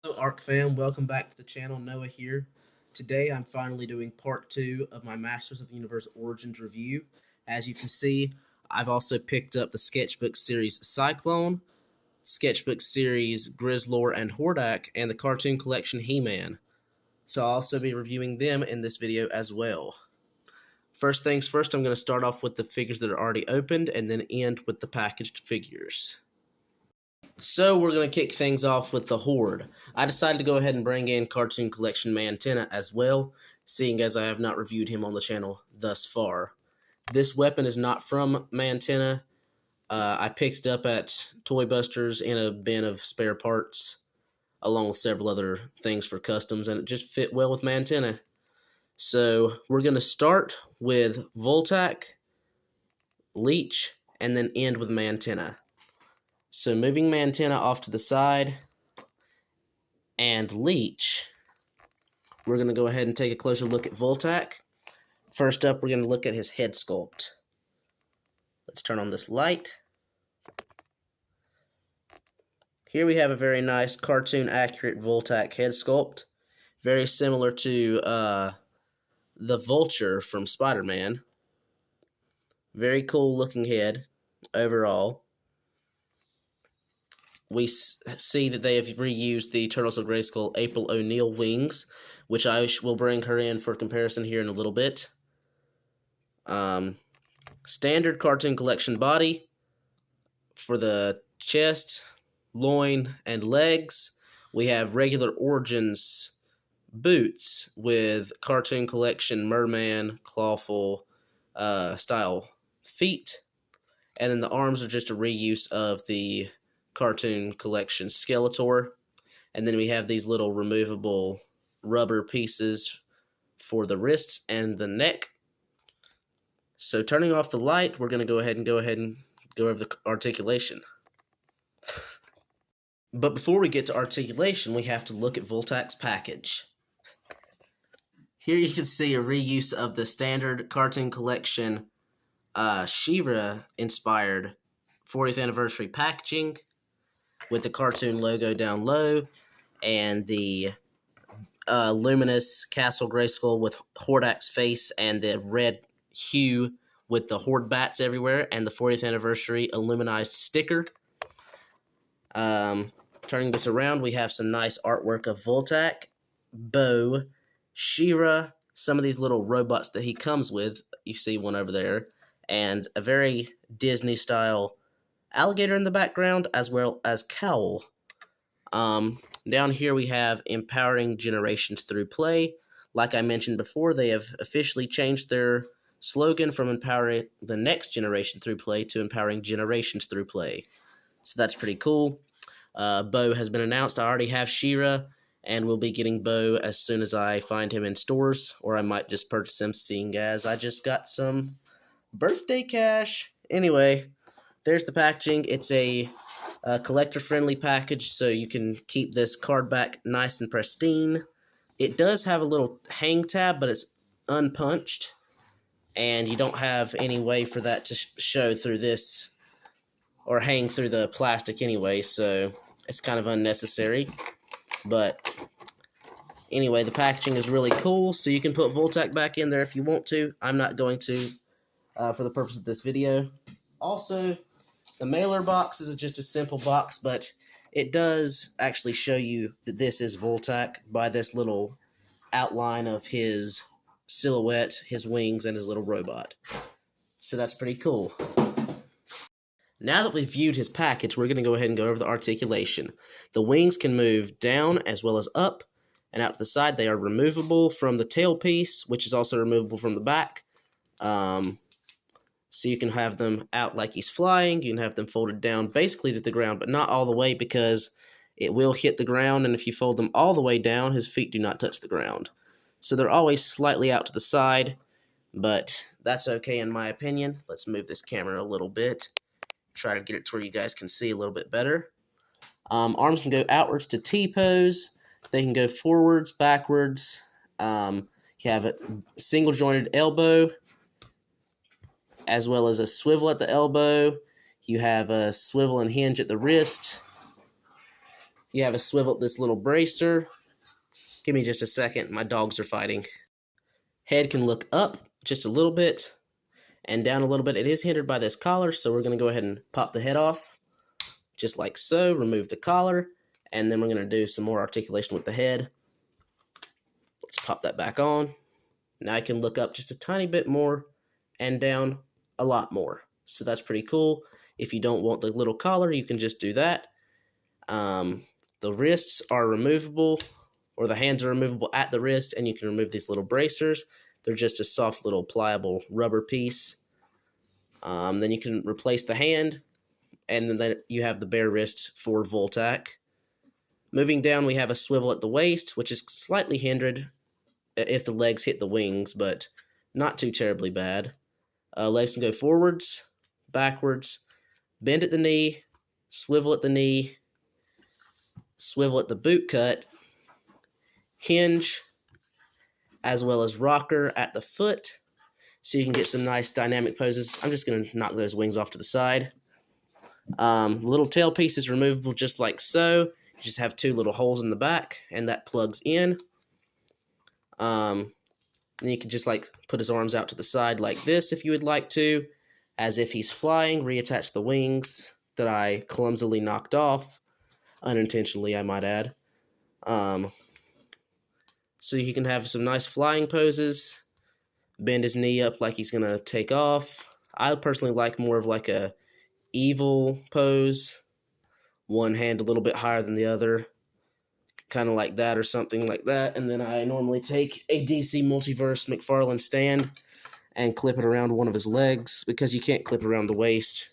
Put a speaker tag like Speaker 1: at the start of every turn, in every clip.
Speaker 1: Hello ARC fam, welcome back to the channel. Noah here. Today I'm finally doing part 2 of my Masters of the Universe Origins review. As you can see, I've also picked up the sketchbook series Cyclone, sketchbook series Grizzlor and Hordak, and the cartoon collection He-Man. So I'll also be reviewing them in this video as well. First things first, I'm going to start off with the figures that are already opened and then end with the packaged figures. So we're going to kick things off with the Horde. I decided to go ahead and bring in Cartoon Collection Mantenna as well, seeing as I have not reviewed him on the channel thus far. This weapon is not from Mantenna. I picked it up at Toy Busters in a bin of spare parts, along with several other things for customs, and it just fit well with Mantenna. So we're going to start with Voltak, Leech, and then end with Mantenna. So moving Mantenna off to the side, and Leech, we're going to go ahead and take a closer look at Voltak. First up, we're going to look at his head sculpt. Let's turn on this light. Here we have a very nice cartoon-accurate Voltak head sculpt, very similar to the Vulture from Spider-Man. Very cool looking head overall. We see that they have reused the Turtles of Grayskull April O'Neil wings, which I will bring her in for comparison here in a little bit. Standard Cartoon Collection body for the chest, loin, and legs. We have regular Origins boots with Cartoon Collection Merman, Clawful style feet. And then the arms are just a reuse of the Cartoon Collection Skeletor. And then we have these little removable rubber pieces for the wrists and the neck. So turning off the light, we're going to go ahead and go over the articulation. But before we get to articulation, we have to look at Voltak's package. Here you can see a reuse of the standard Cartoon Collection She-Ra inspired 40th anniversary packaging with the cartoon logo down low and the luminous Castle Grayskull with Hordak's face and the red hue with the Horde bats everywhere and the 40th anniversary illuminized sticker. Turning this around, we have some nice artwork of Voltak, Bo, She-Ra, some of these little robots that he comes with. You see one over there. And a very Disney-style alligator in the background, as well as Cowl. Down here we have Empowering Generations Through Play. Like I mentioned before, they have officially changed their slogan from Empowering the Next Generation Through Play to Empowering Generations Through Play. So that's pretty cool. Bo has been announced. I already have She-Ra, and we'll be getting Bo as soon as I find him in stores, or I might just purchase him, seeing as I just got some birthday cash. Anyway, there's the packaging. It's a collector-friendly package, so you can keep this card back nice and pristine. It does have a little hang tab, but it's unpunched, and you don't have any way for that to show through this or hang through the plastic anyway, so it's kind of unnecessary. But anyway, the packaging is really cool, so you can put Voltak back in there if you want to. I'm not going to for the purpose of this video. Also, the mailer box is just a simple box, but it does actually show you that this is Voltak by this little outline of his silhouette, his wings, and his little robot. So that's pretty cool. Now that we've viewed his package, we're going to go ahead and go over the articulation. The wings can move down as well as up, and out to the side they are removable from the tail piece, which is also removable from the back. So you can have them out like he's flying. You can have them folded down basically to the ground, but not all the way because it will hit the ground, and if you fold them all the way down, his feet do not touch the ground. So they're always slightly out to the side, but that's okay in my opinion. Let's move this camera a little bit. Try to get it to where you guys can see a little bit better. Arms can go outwards to T-pose. They can go forwards, backwards. You have a single-jointed elbow, as well as a swivel at the elbow. You have a swivel and hinge at the wrist. You have a swivel at this little bracer. Give me just a second. My dogs are fighting. Head can look up just a little bit and down a little bit. It is hindered by this collar, so we're going to go ahead and pop the head off, just like so. Remove the collar, and then we're going to do some more articulation with the head. Let's pop that back on. Now I can look up just a tiny bit more and down a lot more. So that's pretty cool. If you don't want the little collar, you can just do that. The wrists are removable, or the hands are removable at the wrist, and you can remove these little bracers. They're just a soft little pliable rubber piece. Then you can replace the hand, and then you have the bare wrist for Voltac. Moving down, we have a swivel at the waist, which is slightly hindered if the legs hit the wings, but not too terribly bad. Legs can go forwards, backwards, bend at the knee, swivel at the knee, swivel at the boot cut, hinge, as well as rocker at the foot, so you can get some nice dynamic poses. I'm just going to knock those wings off to the side. Little tail piece is removable just like so. You just have two little holes in the back, and that plugs in. And you can just like put his arms out to the side like this if you would like to, as if he's flying. Reattach the wings that I clumsily knocked off, unintentionally I might add. So you can have some nice flying poses. Bend his knee up like he's gonna take off. I personally like more of like a evil pose. One hand a little bit higher than the other, kind of like that or something like that. And then I normally take a DC Multiverse McFarlane stand and clip it around one of his legs, because you can't clip around the waist.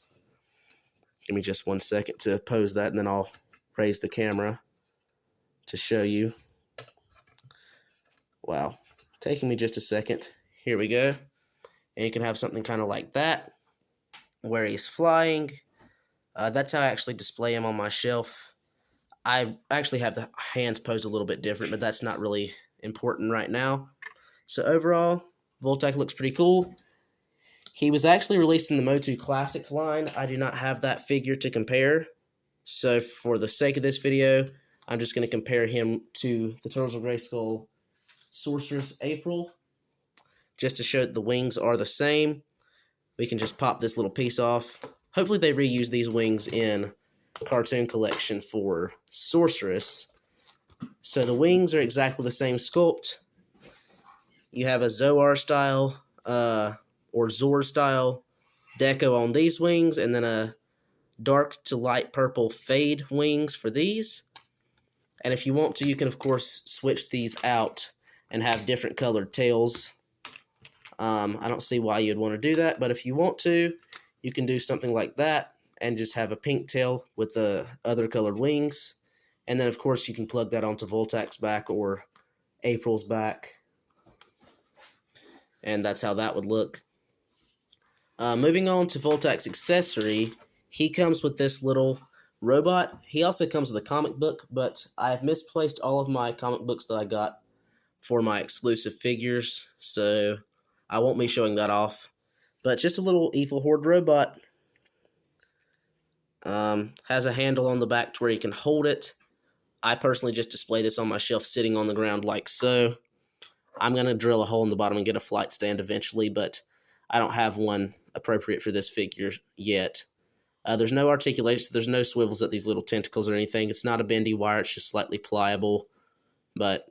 Speaker 1: Give me just 1 second to pose that, and then I'll raise the camera to show you. Wow, taking me just a second. Here we go. And you can have something kind of like that, where he's flying. That's how I actually display him on my shelf. I actually have the hands posed a little bit different, but that's not really important right now. So overall, Voltac looks pretty cool. He was actually released in the Motu Classics line. I do not have that figure to compare. So for the sake of this video, I'm just going to compare him to the Turtles of Grayskull Sorceress April, just to show that the wings are the same. We can just pop this little piece off. Hopefully they reuse these wings in Cartoon Collection for Sorceress. So the wings are exactly the same sculpt. You have a Zoar style or Zor style deco on these wings, and then a dark to light purple fade wings for these. And if you want to, you can of course switch these out and have different colored tails. I don't see why you'd want to do that, but if you want to, you can do something like that and just have a pink tail with the other colored wings. And then of course you can plug that onto Voltac's back or April's back, and that's how that would look. Moving on to Voltac's accessory, he comes with this little robot. He also comes with a comic book, but I have misplaced all of my comic books that I got for my exclusive figures, so I won't be showing that off. But just a little Evil Horde robot. Has a handle on the back to where you can hold it. I personally just display this on my shelf sitting on the ground like so. I'm going to drill a hole in the bottom and get a flight stand eventually, but I don't have one appropriate for this figure yet. There's no articulation, there's no swivels at these little tentacles or anything. It's not a bendy wire, it's just slightly pliable, but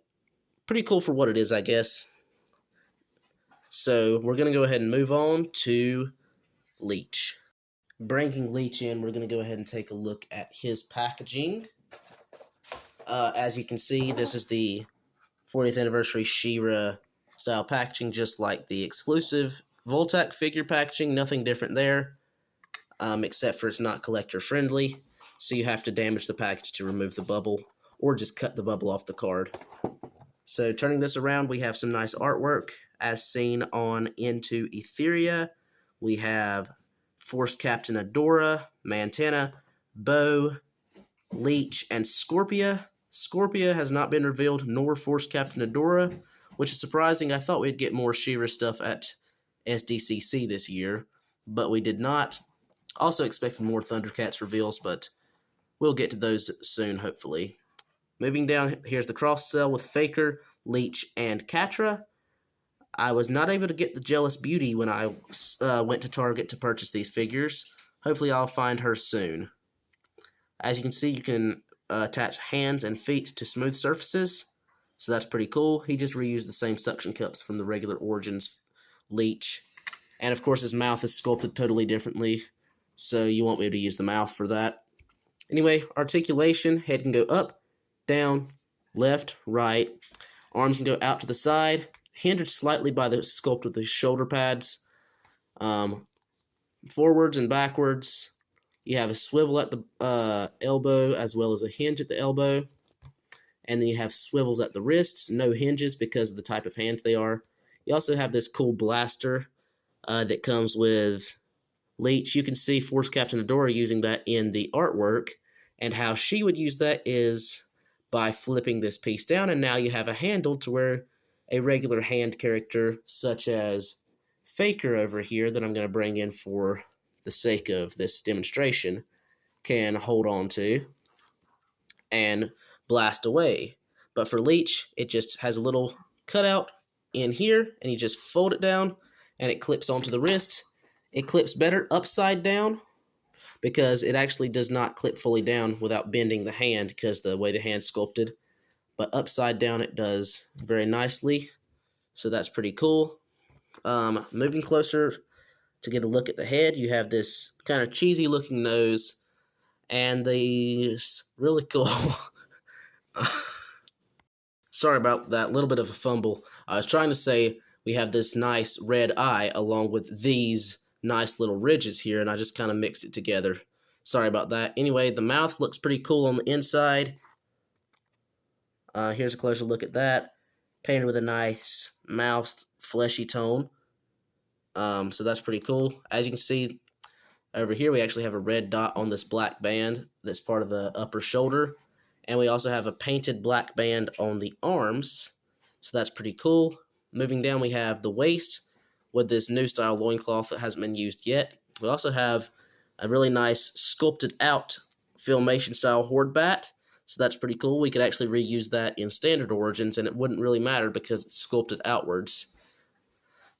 Speaker 1: pretty cool for what it is, I guess. So we're going to go ahead and move on to Leech. Bringing Leech in, we're going to go ahead and take a look at his packaging. As you can see, this is the 40th anniversary She-Ra style packaging, just like the exclusive Voltac figure packaging. Nothing different there, except for it's not collector friendly, so you have to damage the package to remove the bubble, or just cut the bubble off the card. So turning this around, we have some nice artwork as seen on Into Etheria. We have Force Captain Adora, Mantenna, Bow, Leech, and Scorpia. Scorpia has not been revealed, nor Force Captain Adora, which is surprising. I thought we'd get more She-Ra stuff at SDCC this year, but we did not. Also expected more Thundercats reveals, but we'll get to those soon, hopefully. Moving down, here's the cross sell with Faker, Leech, and Catra. I was not able to get the Jealous Beauty when I went to Target to purchase these figures. Hopefully I'll find her soon. As you can see, you can attach hands and feet to smooth surfaces, so that's pretty cool. He just reused the same suction cups from the regular Origins Leech. And of course his mouth is sculpted totally differently, so you won't be able to use the mouth for that. Anyway, articulation, head can go up, down, left, right. Arms can go out to the side, hindered slightly by the sculpt of the shoulder pads. Forwards and backwards. You have a swivel at the elbow as well as a hinge at the elbow. And then you have swivels at the wrists, no hinges because of the type of hands they are. You also have this cool blaster that comes with Leech. You can see Force Captain Adora using that in the artwork. And how she would use that is by flipping this piece down, and now you have a handle to where a regular hand character such as Faker over here that I'm going to bring in for the sake of this demonstration can hold on to and blast away. But for Leech, it just has a little cutout in here, and you just fold it down and it clips onto the wrist. It clips better upside down because it actually does not clip fully down without bending the hand because the way the hand's sculpted. But upside down it does very nicely, so that's pretty cool. Moving closer to get a look at the head, you have this kind of cheesy looking nose and these really cool sorry about that little bit of a fumble. I was trying to say we have this nice red eye along with these nice little ridges here, and I just kind of mixed it together. Sorry about that. Anyway, the mouth looks pretty cool on the inside. Here's a closer look at that. Painted with a nice mouth fleshy tone. So that's pretty cool. As you can see over here, we actually have a red dot on this black band that's part of the upper shoulder. And we also have a painted black band on the arms. So that's pretty cool. Moving down, we have the waist with this new style loincloth that hasn't been used yet. We also have a really nice sculpted out Filmation style Horde bat. So that's pretty cool. We could actually reuse that in standard Origins and it wouldn't really matter because it's sculpted outwards.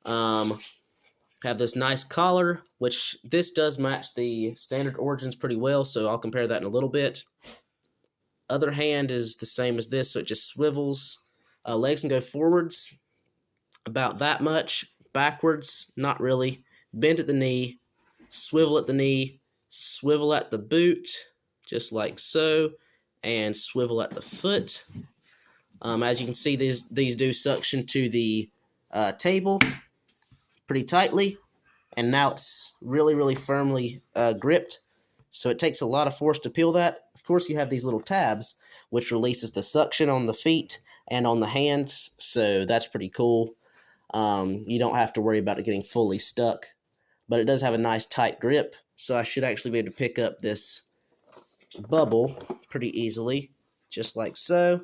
Speaker 1: Have this nice collar, which this does match the standard Origins pretty well, so I'll compare that in a little bit. Other hand is the same as this, so it just swivels. Legs can go forwards about that much. Backwards, not really. Bend at the knee, swivel at the knee, swivel at the boot, just like so, and swivel at the foot. As you can see, these do suction to the table pretty tightly, and now it's really, really firmly gripped, so it takes a lot of force to peel that. Of course, you have these little tabs, which releases the suction on the feet and on the hands, so that's pretty cool. You don't have to worry about it getting fully stuck, but it does have a nice tight grip, so I should actually be able to pick up this bubble pretty easily, just like so.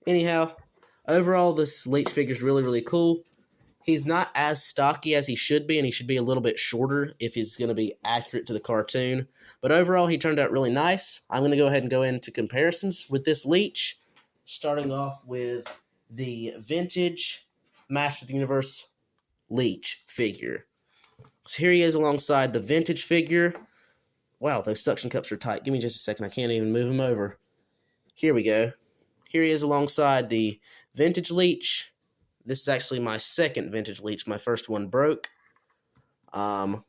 Speaker 1: Anyhow, overall, this Leech figure is really, really cool. He's not as stocky as he should be, and he should be a little bit shorter if he's going to be accurate to the cartoon. But overall, he turned out really nice. I'm going to go ahead and go into comparisons with this Leech, starting off with the vintage Master of the Universe Leech figure. So here he is alongside the vintage figure. Wow, those suction cups are tight. Give me just a second. I can't even move him over. Here we go. Here he is alongside the vintage Leech. This is actually my second vintage Leech. My first one broke. So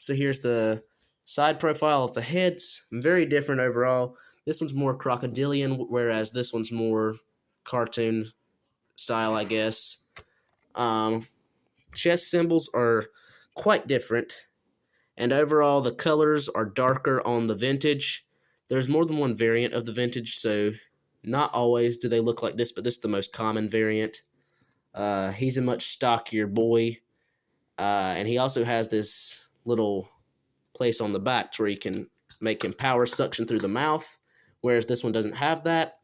Speaker 1: here's the side profile of the heads. Very different overall. This one's more crocodilian, whereas this one's more cartoon style, I guess. Chest symbols are quite different. And overall, the colors are darker on the vintage. There's more than one variant of the vintage, so not always do they look like this, but this is the most common variant. He's a much stockier boy, and he also has this little place on the back to where you can make him power suction through the mouth, whereas this one doesn't have that.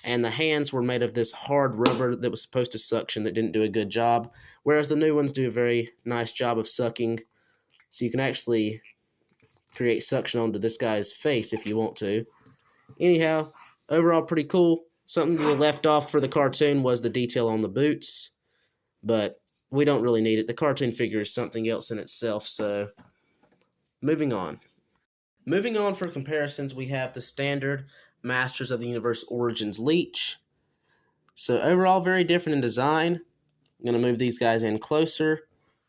Speaker 1: And the hands were made of this hard rubber that was supposed to suction that didn't do a good job, whereas the new ones do a very nice job of sucking. So you can actually create suction onto this guy's face if you want to. Anyhow, overall pretty cool. Something we left off for the cartoon was the detail on the boots, but we don't really need it. The cartoon figure is something else in itself, so moving on. Moving on for comparisons, we have the standard Masters of the Universe Origins Leech. So overall, very different in design. I'm going to move these guys in closer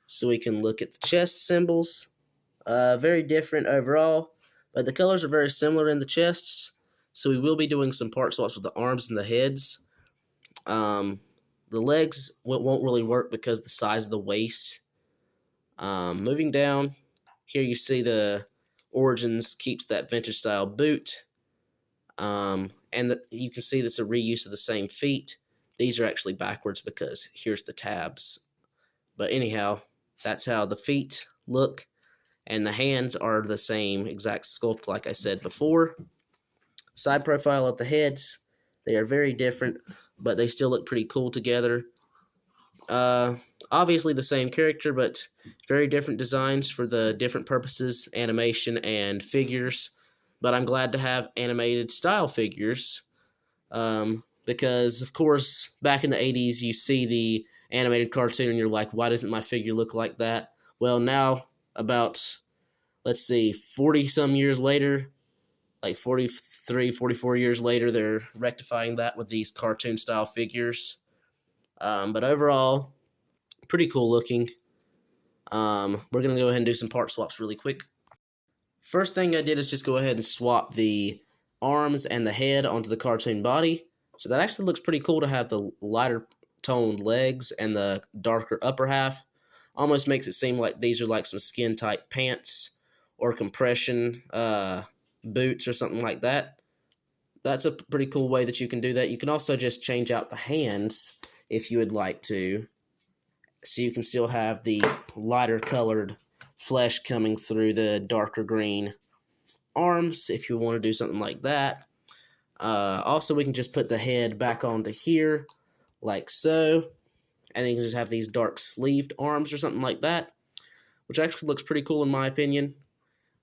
Speaker 1: so we can look at the chest symbols. Very different overall, but the colors are very similar in the chests. So we will be doing some part swaps with the arms and the heads. The legs won't really work because of the size of the waist. Moving down, here you see the Origins keeps that vintage style boot. And you can see that's a reuse of the same feet. These are actually backwards because here's the tabs. But anyhow, that's how the feet look. And the hands are the same exact sculpt like I said before. Side profile of the heads, they are very different, but they still look pretty cool together. Obviously the same character, but very different designs for the different purposes, animation and figures. But I'm glad to have animated style figures, because of course back in the 80s you see the animated cartoon and you're like, why doesn't my figure look like that? Well, now about, let's see, 40 some years later, like 43, 44 years later, they're rectifying that with these cartoon style figures. But overall, pretty cool looking. We're going to go ahead and do some part swaps really quick. First thing I did is just go ahead and swap the arms and the head onto the cartoon body. So that actually looks pretty cool to have the lighter toned legs and the darker upper half. Almost makes it seem like these are like some skin tight pants or compression boots or something like that. That's a pretty cool way that you can do that. You can also just change out the hands if you would like to, so you can still have the lighter colored flesh coming through the darker green arms if you want to do something like that. Also, we can just put the head back onto here like so, and then you can just have these dark sleeved arms or something like that, which actually looks pretty cool in my opinion.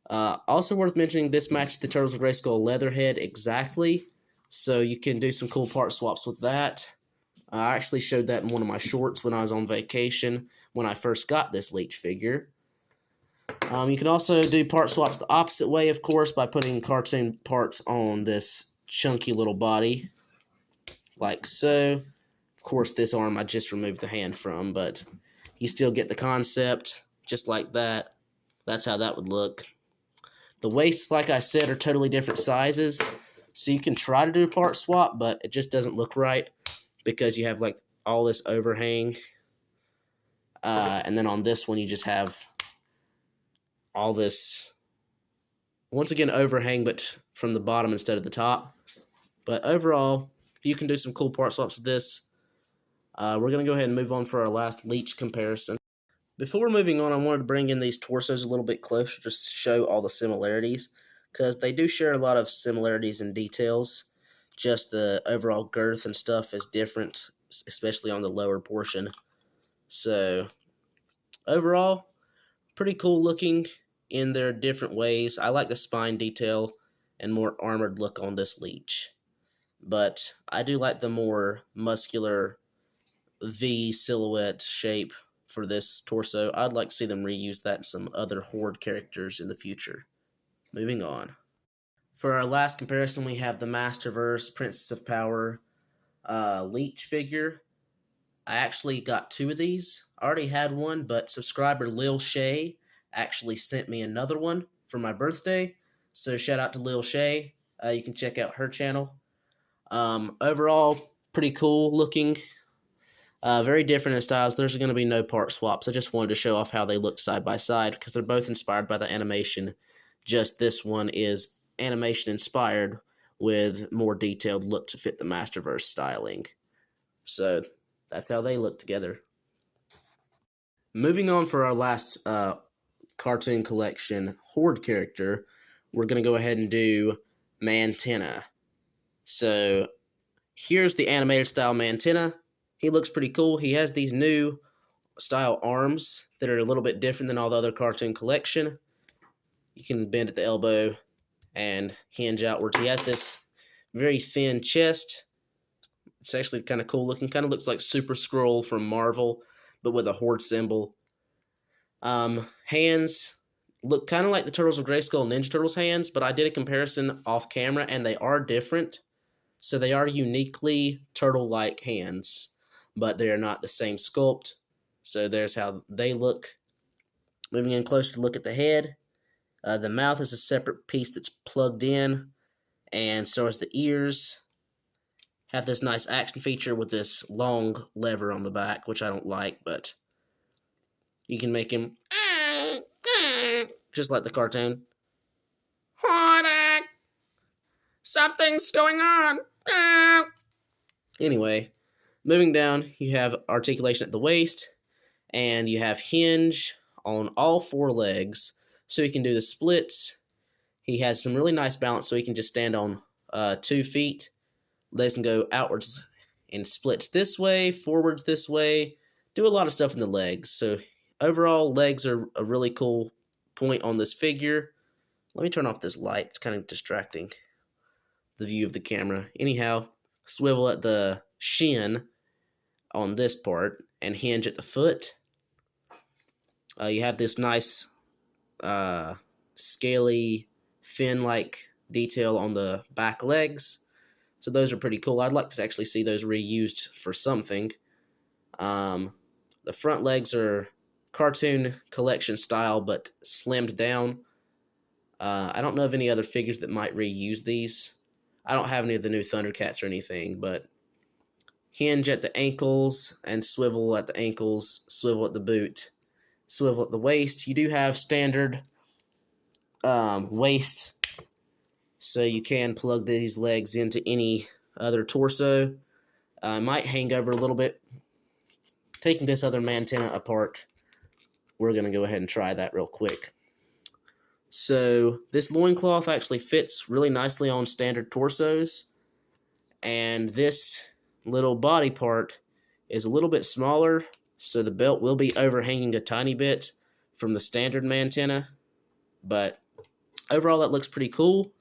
Speaker 1: Also worth mentioning, this matches the Turtles of Grayskull Leatherhead exactly, so you can do some cool part swaps with that. I actually showed that in one of my shorts when I was on vacation when I first got this Leech figure. You can also do part swaps the opposite way, of course, by putting cartoon parts on this chunky little body, like so. Of course, this arm I just removed the hand from, but you still get the concept, just like that. That's how that would look. The waists, like I said, are totally different sizes, so you can try to do a part swap, but it just doesn't look right because you have like all this overhang, and then on this one you just have all this, once again, overhang, but from the bottom instead of the top. But overall, you can do some cool part swaps with this. We're going to go ahead and move on for our last Leech comparison. Before moving on, I wanted to bring in these torsos a little bit closer to show all the similarities, because they do share a lot of similarities and details. Just the overall girth and stuff is different, especially on the lower portion. So, overall, pretty cool looking in their different ways. I like the spine detail and more armored look on this Leech, but I do like the more muscular V silhouette shape for this torso. I'd like to see them reuse that in some other Horde characters in the future. Moving on. For our last comparison, we have the Masterverse Princess of Power Leech figure. I actually got two of these. I already had one, but subscriber Lil Shay actually sent me another one for my birthday. So shout out to Lil Shay. You can check out her channel. Overall, pretty cool looking. Very different in styles. There's going to be no part swaps. I just wanted to show off how they look side by side because they're both inspired by the animation. Just this one is animation inspired with more detailed look to fit the Masterverse styling. So that's how they look together. Moving on for our last cartoon collection Horde character, we're going to go ahead and do Mantenna. So here's the animated style Mantenna. He looks pretty cool. He has these new style arms that are a little bit different than all the other cartoon collection. You can bend at the elbow and hinge outwards. He has this very thin chest. It's actually kind of cool looking. Kind of looks like Super Skrull from Marvel, but with a horde symbol. Hands look kind of like the Turtles of Grayskull Ninja Turtles hands, but I did a comparison off camera, and they are different. So they are uniquely turtle-like hands, but they are not the same sculpt. So there's how they look. Moving in closer to look at the head. The mouth is a separate piece that's plugged in, and so is the ears. Have this nice action feature with this long lever on the back, which I don't like, but you can make him just like the cartoon. Hordak! Something's going on! Anyway, moving down, you have articulation at the waist, and you have hinge on all 4 legs, so he can do the splits. He has some really nice balance, so he can just stand on 2 feet. Legs can go outwards and splits this way, forwards this way, do a lot of stuff in the legs. So overall, legs are a really cool point on this figure. Let me turn off this light. It's kind of distracting the view of the camera. Anyhow, swivel at the shin on this part and hinge at the foot. You have this nice scaly fin-like detail on the back legs. So those are pretty cool. I'd like to actually see those reused for something. The front legs are cartoon collection style, but slimmed down. I don't know of any other figures that might reuse these. I don't have any of the new Thundercats or anything, but hinge at the ankles and swivel at the ankles, swivel at the boot, swivel at the waist. You do have standard waist, so you can plug these legs into any other torso. Might hang over a little bit. Taking this other Mantenna apart, we're going to go ahead and try that real quick. So this loincloth actually fits really nicely on standard torsos, and this little body part is a little bit smaller, so the belt will be overhanging a tiny bit from the standard Mantenna, but overall that looks pretty cool.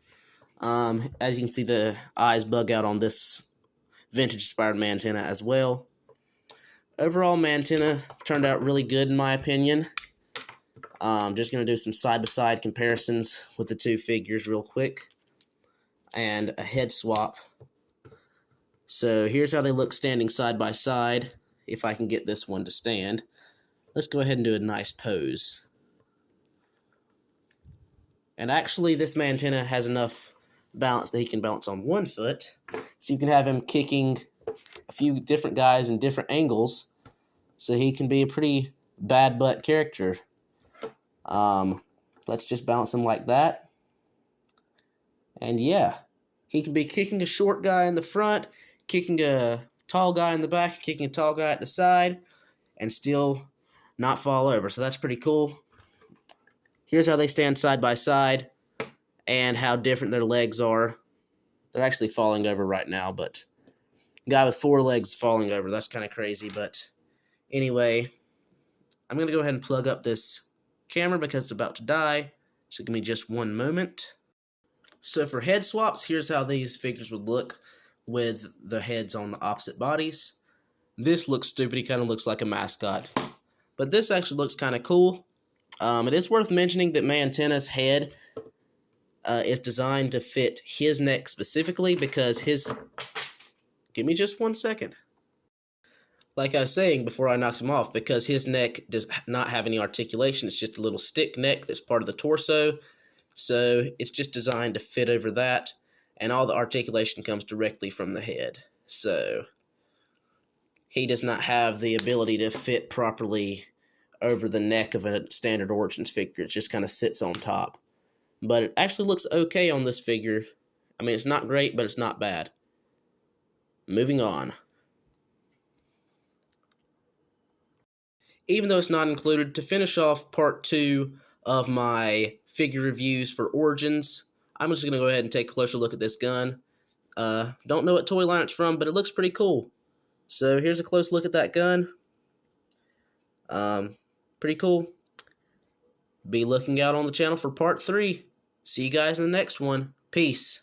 Speaker 1: As you can see, the eyes bug out on this vintage-inspired Mantenna as well. Overall, Mantenna turned out really good in my opinion. Just going to do some side-by-side comparisons with the 2 figures real quick. And a head swap. So here's how they look standing side by side, if I can get this one to stand. Let's go ahead and do a nice pose. And actually, this Mantenna has enough balance that he can balance on 1 foot. So you can have him kicking a few different guys in different angles. So he can be a pretty bad butt character. Let's just balance him like that. And yeah, he can be kicking a short guy in the front, kicking a tall guy in the back, kicking a tall guy at the side, and still not fall over. So that's pretty cool. Here's how they stand side by side and how different their legs are. They're actually falling over right now, but guy with 4 legs falling over. That's kind of crazy, but anyway, I'm going to go ahead and plug up this camera because it's about to die. So give me just 1 moment. So for head swaps, here's how these figures would look with the heads on the opposite bodies. This looks stupid. He kind of looks like a mascot. But this actually looks kind of cool. It is worth mentioning that Mantenna's head is designed to fit his neck specifically because his... Give me just 1 second. Like I was saying before I knocked him off, because his neck does not have any articulation. It's just a little stick neck that's part of the torso. So it's just designed to fit over that. And all the articulation comes directly from the head. So he does not have the ability to fit properly over the neck of a standard Origins figure. It just kind of sits on top. But it actually looks okay on this figure. I mean, it's not great, but it's not bad. Moving on. Even though it's not included, to finish off part 2 of my figure reviews for Origins, I'm just going to go ahead and take a closer look at this gun. Don't know what toy line it's from, but it looks pretty cool. So here's a close look at that gun. Pretty cool. Be looking out on the channel for part 3. See you guys in the next one. Peace.